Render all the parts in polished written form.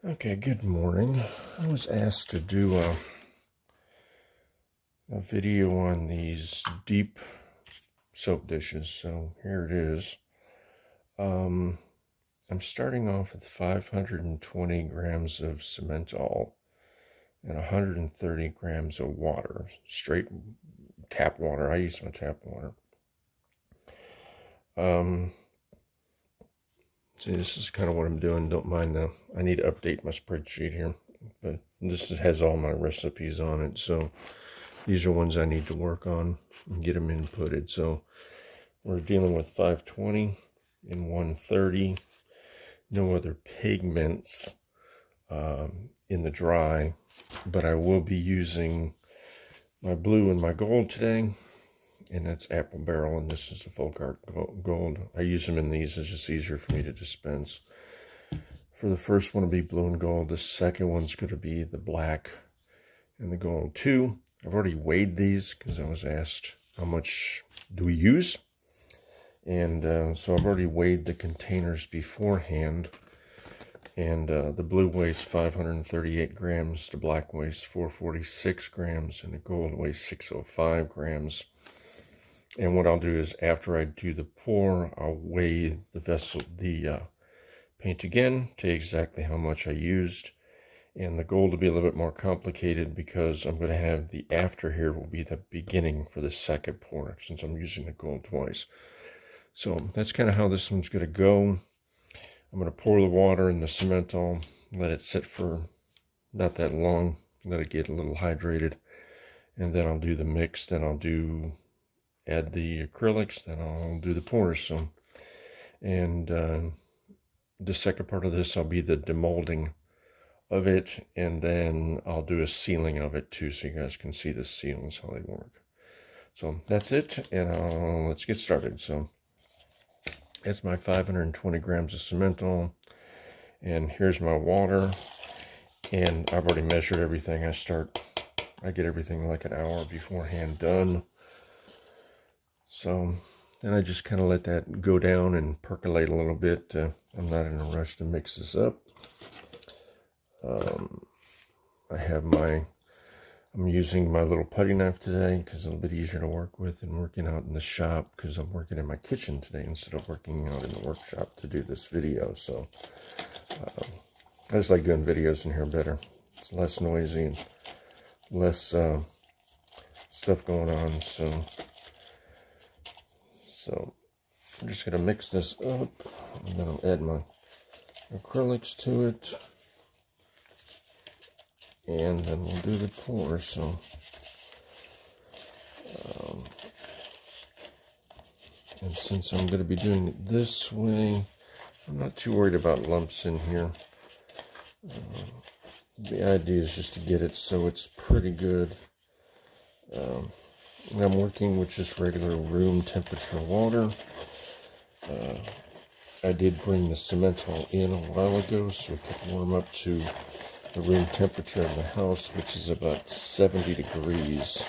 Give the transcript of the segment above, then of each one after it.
Okay, good morning. I was asked to do a video on these deep soap dishes, so here it is. I'm starting off with 520 grams of Demold and 130 grams of water, straight tap water. I use my tap water. See, this is kind of what I'm doing. Don't mind I need to update my spreadsheet here, but this has all my recipes on it, so these are ones I need to work on and get them inputted. So we're dealing with 520 and 130. No other pigments in the dry, but I will be using my blue and my gold today, and that's Apple Barrel, and this is the Folk Art Gold. I use them in these. It's just easier for me to dispense. For the first one, it'll be blue and gold. The second one's going to be the black and the gold too. I've already weighed these because I was asked how much do we use. And so I've already weighed the containers beforehand. And the blue weighs 538 grams, the black weighs 446 grams, and the gold weighs 605 grams. And what I'll do is after I do the pour, I'll weigh the vessel, the paint again, tell you exactly how much I used. And the gold will be a little bit more complicated because I'm going to have the after here will be the beginning for the second pour, since I'm using the gold twice. So that's kind of how this one's going to go. I'm going to pour the water in the Demold, let it sit for not that long, let it get a little hydrated, and then I'll do the mix. Then I'll add the acrylics, then I'll do the pours. So, and the second part of this, I'll be the demolding of it, and then I'll do a sealing of it too, so you guys can see the seals, how they work. So that's it, and let's get started. So that's my 520 grams of Demold, and here's my water, and I've already measured everything. I get everything like an hour beforehand done. So then I just kind of let that go down and percolate a little bit. I'm not in a rush to mix this up. I'm using my little putty knife today because it's a little bit easier to work with than working out in the shop, because I'm working in my kitchen today instead of working out in the workshop to do this video. So I just like doing videos in here better. It's less noisy and less stuff going on. So I'm just going to mix this up, and then I'll add my acrylics to it. And then we'll do the pour. So, and since I'm going to be doing it this way, I'm not too worried about lumps in here. The idea is just to get it so it's pretty good. And I'm working with just regular room temperature water. I did bring the Demold in a while ago, so it could warm up to the room temperature of the house, which is about 70 degrees.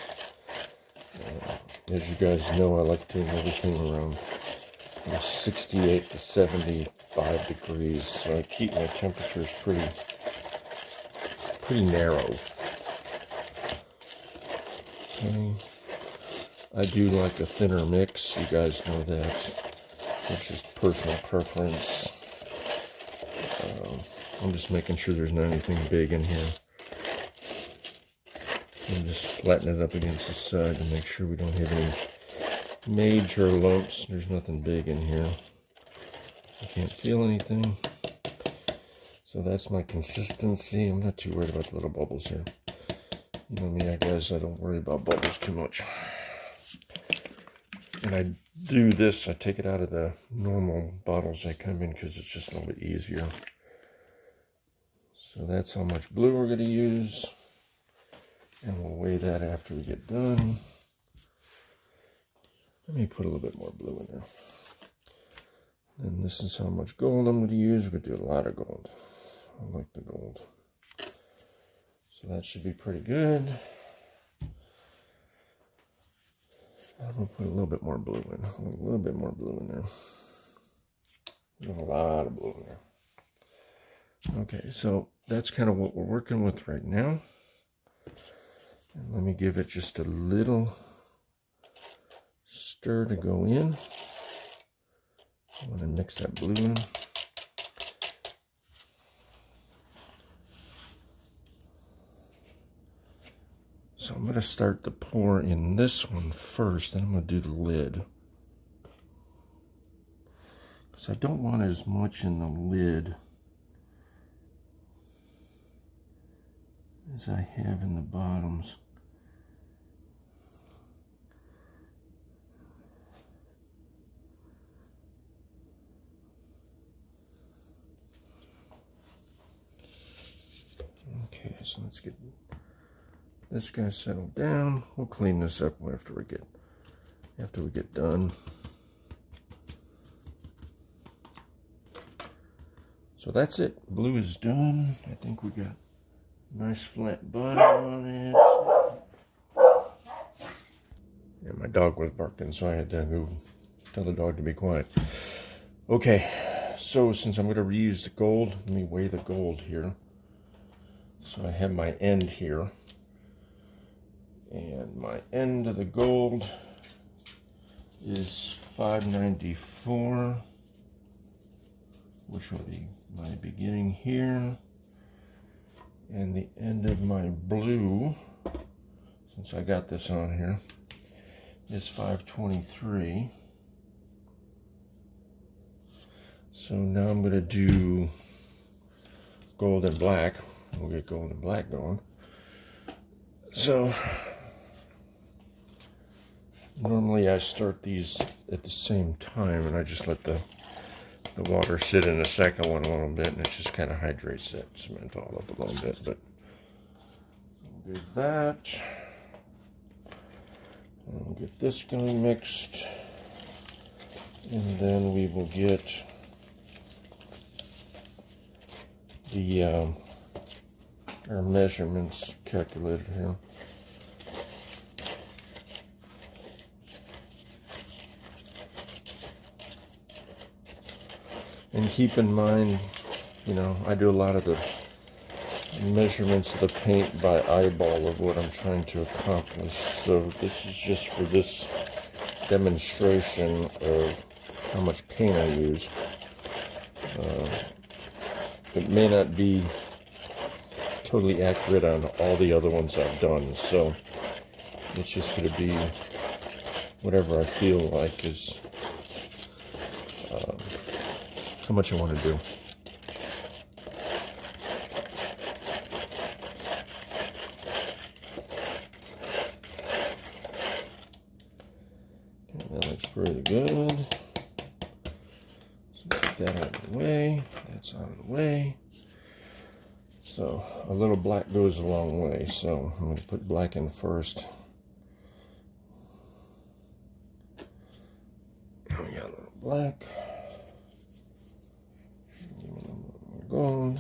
As you guys know, I like doing everything around 68 to 75 degrees, so I keep my temperatures pretty narrow. Okay. I do like a thinner mix, you guys know that. It's just personal preference. I'm just making sure there's not anything big in here. And just flatten it up against the side to make sure we don't have any major lumps. There's nothing big in here. I can't feel anything. So that's my consistency. I'm not too worried about the little bubbles here. You know me, guys, I don't worry about bubbles too much. And I do this, I take it out of the normal bottles they come in because it's just a little bit easier. So that's how much blue we're going to use. And we'll weigh that after we get done. Let me put a little bit more blue in there. And this is how much gold I'm going to use. We're going to do a lot of gold. I like the gold. So that should be pretty good. I'm going to put a little bit more blue in. A little bit more blue in there. There's a lot of blue in there. Okay, so that's kind of what we're working with right now. And let me give it just a little stir to go in. I want to mix that blue in. So I'm going to start the pour in this one first, then I'm going to do the lid. Because I don't want as much in the lid as I have in the bottoms. Okay, so let's get this guy settled down. We'll clean this up after we get done. So that's it. Blue is done. I think we got a nice flat bottom on it. Yeah, my dog was barking, so I had to go tell the dog to be quiet. Okay, so since I'm going to reuse the gold, let me weigh the gold here. So I have my end here. And my end of the gold is 594, which will be my beginning here. And the end of my blue, since I got this on here, is 523. So now I'm going to do gold and black. We'll get gold and black going. So normally I start these at the same time, and I just let the water sit in the second one a little bit, and it just kind of hydrates that cement all up a little bit. But we'll do that. And we'll get this guy mixed, and then we will get the our measurements calculated here. And keep in mind, you know, I do a lot of the measurements of the paint by eyeball of what I'm trying to accomplish. So this is just for this demonstration of how much paint I use. It may not be totally accurate on all the other ones I've done, so it's just going to be whatever I feel like is how much I want to do. Okay, that looks pretty good. So get that out of the way. That's out of the way. So a little black goes a long way. So I'm going to put black in first. We got a little black. Give me a little more gold.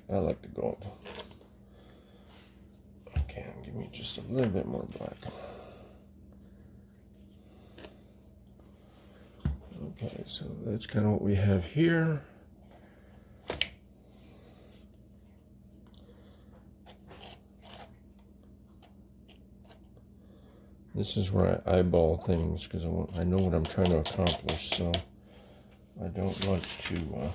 I like the gold. Okay, give me just a little bit more black. Okay, so that's kind of what we have here. This is where I eyeball things because I know what I'm trying to accomplish, so I don't want to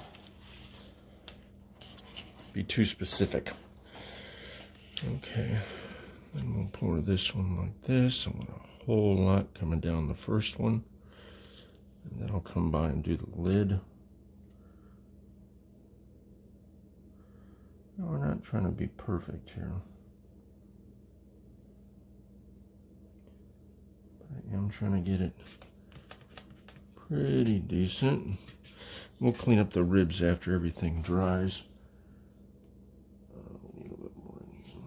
be too specific. Okay, then we'll pour this one like this. I want a whole lot coming down the first one. And then I'll come by and do the lid. No, we're not trying to be perfect here. But I am trying to get it pretty decent. We'll clean up the ribs after everything dries. We need a little bit more in here.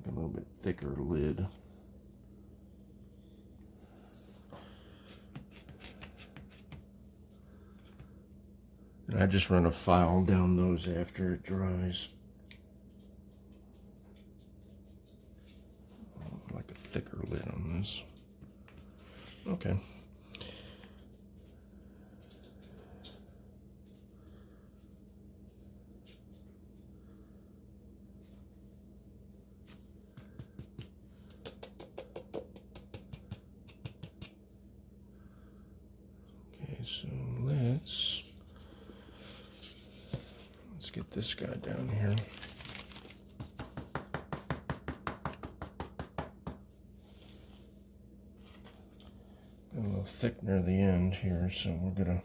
A little bit thicker lid. I just run a file down those after it dries. Like a thicker lid on this. Okay. Okay, so let's get this guy down here. Got a little thick near the end here, so we're gonna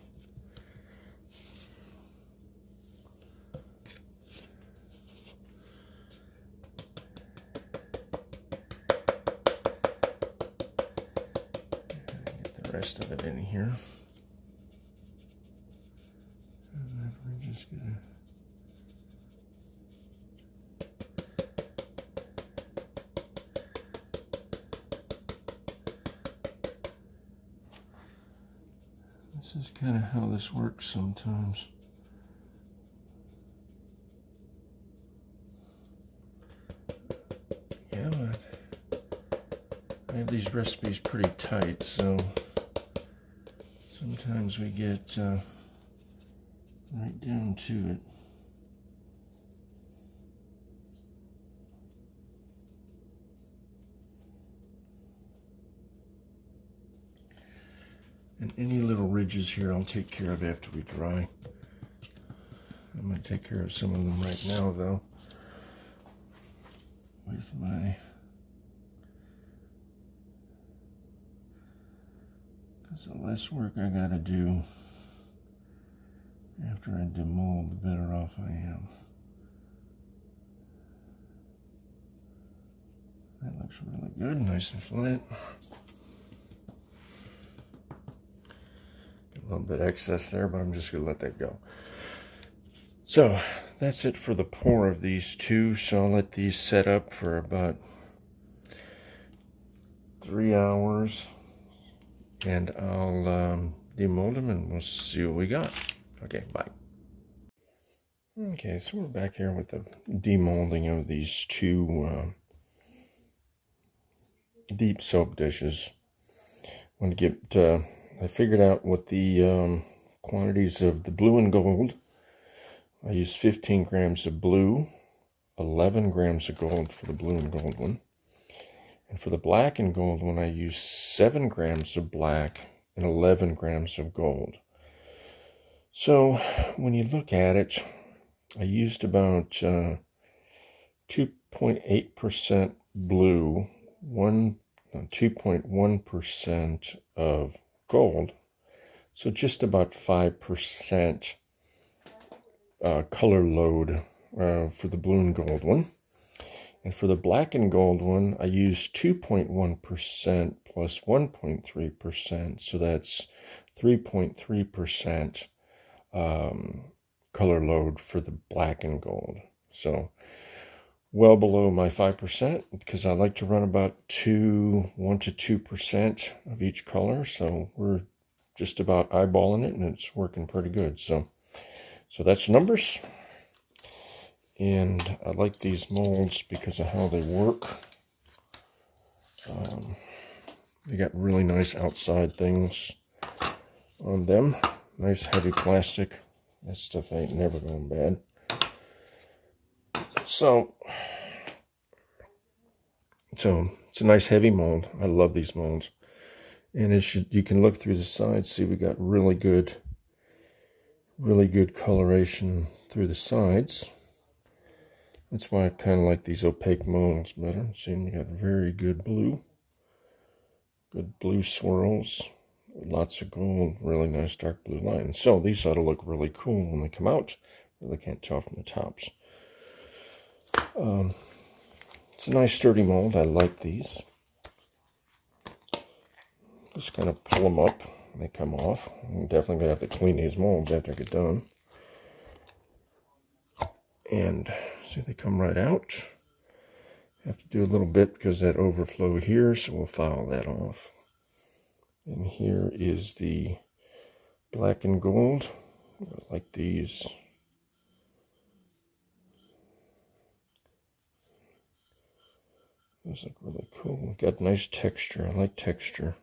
get the rest of it in here. And then we're just gonna this is kind of how this works sometimes. Yeah, I have these recipes pretty tight, so sometimes we get right down to it. And any little ridges here I'll take care of after we dry. I'm going to take care of some of them right now though with my, because the less work I got to do after I demold, the better off I am. That looks really good, nice and flat. A little bit excess there, but I'm just going to let that go. So that's it for the pour of these two. So I'll let these set up for about 3 hours, and I'll demold them, and we'll see what we got. Okay, bye. Okay, so we're back here with the demolding of these two deep soap dishes. I'm going to get I figured out what the quantities of the blue and gold. I used 15 grams of blue, 11 grams of gold for the blue and gold one. And for the black and gold one, I used 7 grams of black and 11 grams of gold. So when you look at it, I used about 2.8% blue, 2.1% of gold, so just about 5% color load for the blue and gold one. And for the black and gold one, I used 2.1% plus 1.3%, so that's 3.3% color load for the black and gold. So well below my 5%, because I like to run about 1 to 2% of each color. So we're just about eyeballing it, and it's working pretty good. So that's numbers. And I like these molds because of how they work. They got really nice outside things on them. Nice heavy plastic. That stuff ain't never going bad. So it's a nice heavy mold. I love these molds. And as you can look through the sides, see we got really good coloration through the sides. That's why I kind of like these opaque molds better. See, we got very good blue swirls, lots of gold, really nice dark blue lines. So these ought to look really cool when they come out. Really can't tell from the tops. It's a nice sturdy mold. I like these. Just kind of pull them up and they come off. I'm definitely going to have to clean these molds after I get done. And see, they come right out. Have to do a little bit because that overflow here, so we'll file that off. And here is the black and gold. I like these. Those look really cool. Got nice texture. I like texture.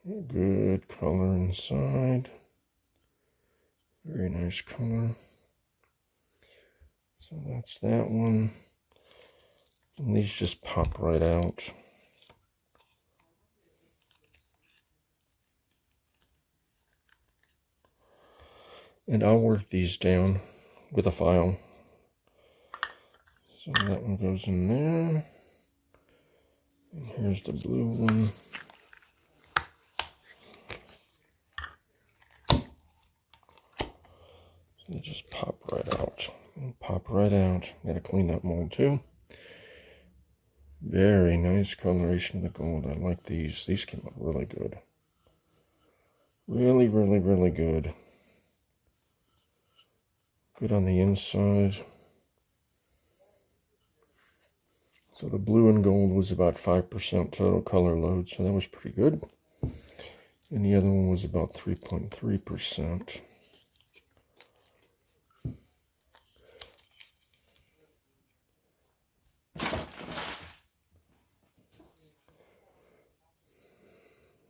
Good color inside. Very nice color. So that's that one. And these just pop right out. And I'll work these down with a file. So that one goes in there. And here's the blue one. So they just pop right out. And pop right out. Gotta clean that mold too. Very nice coloration of the gold. I like these. These came out really good. Really, really, really good. Good on the inside. So the blue and gold was about 5% total color load, so that was pretty good. And the other one was about 3.3%.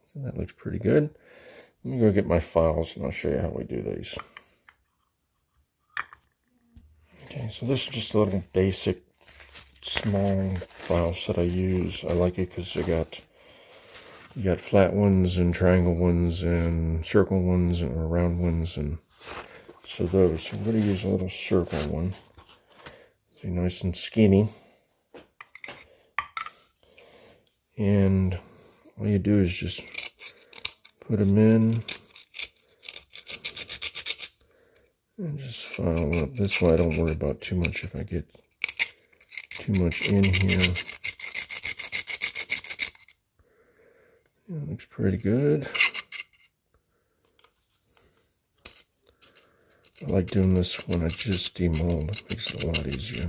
So that looks pretty good. Let me go get my files and I'll show you how we do these. Okay, so this is just a little basic small files that I use. I like it because you got flat ones and triangle ones and circle ones or round ones, and so those. So I'm going to use a little circle one. See, nice and skinny. And all you do is just put them in and just file up. This way I don't worry about too much if I get too much in here. It looks pretty good. I like doing this when I just demold. It makes it a lot easier.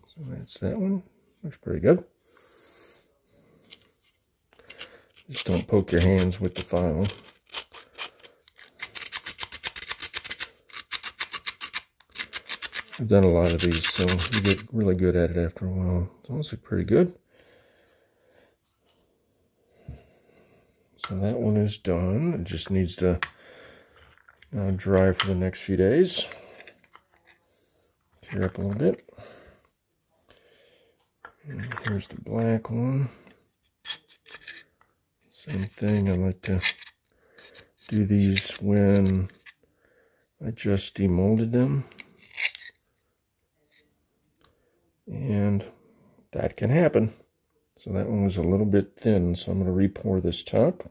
So that's that one. Looks pretty good. Just don't poke your hands with the file. I've done a lot of these, so you get really good at it after a while. Those look pretty good. So that one is done. It just needs to dry for the next few days. Cure up a little bit. And here's the black one. Same thing. I like to do these when I just demolded them. And that can happen. So that one was a little bit thin, so I'm going to re-pour this top.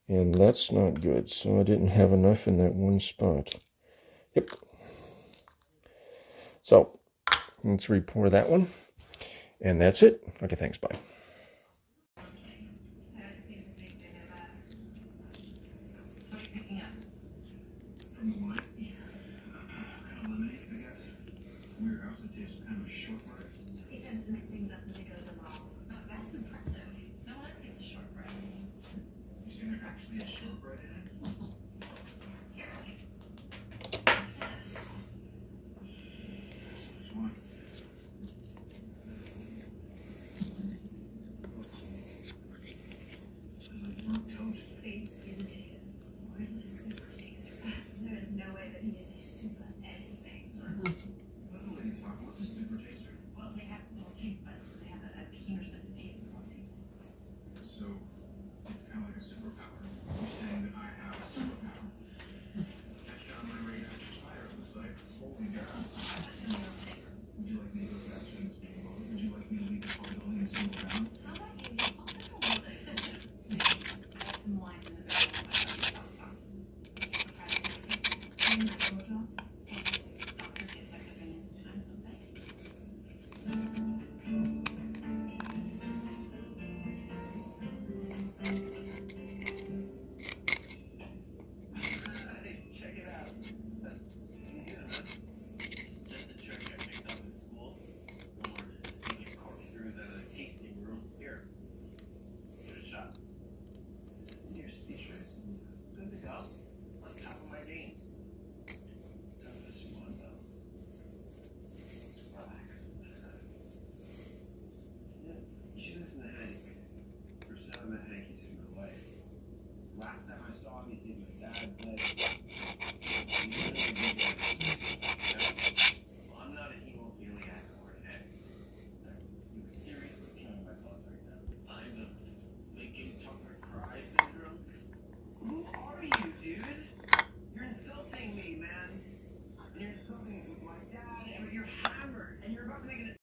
And that's not good, so I didn't have enough in that one spot. Yep. So let's re-pour that one. And that's it. Okay, thanks, bye. He tends to make things up as he goes along. That's impressive. No one ever gets a shortbread. You see, there actually is shortbread in it. Yes. Which one? Like burnt toast. See, he's an idiot. Where's the super taster? There is no way that he is a super anything. Sorry. What the lady talking? What's a super taster? last time I saw him, he said my dad said he really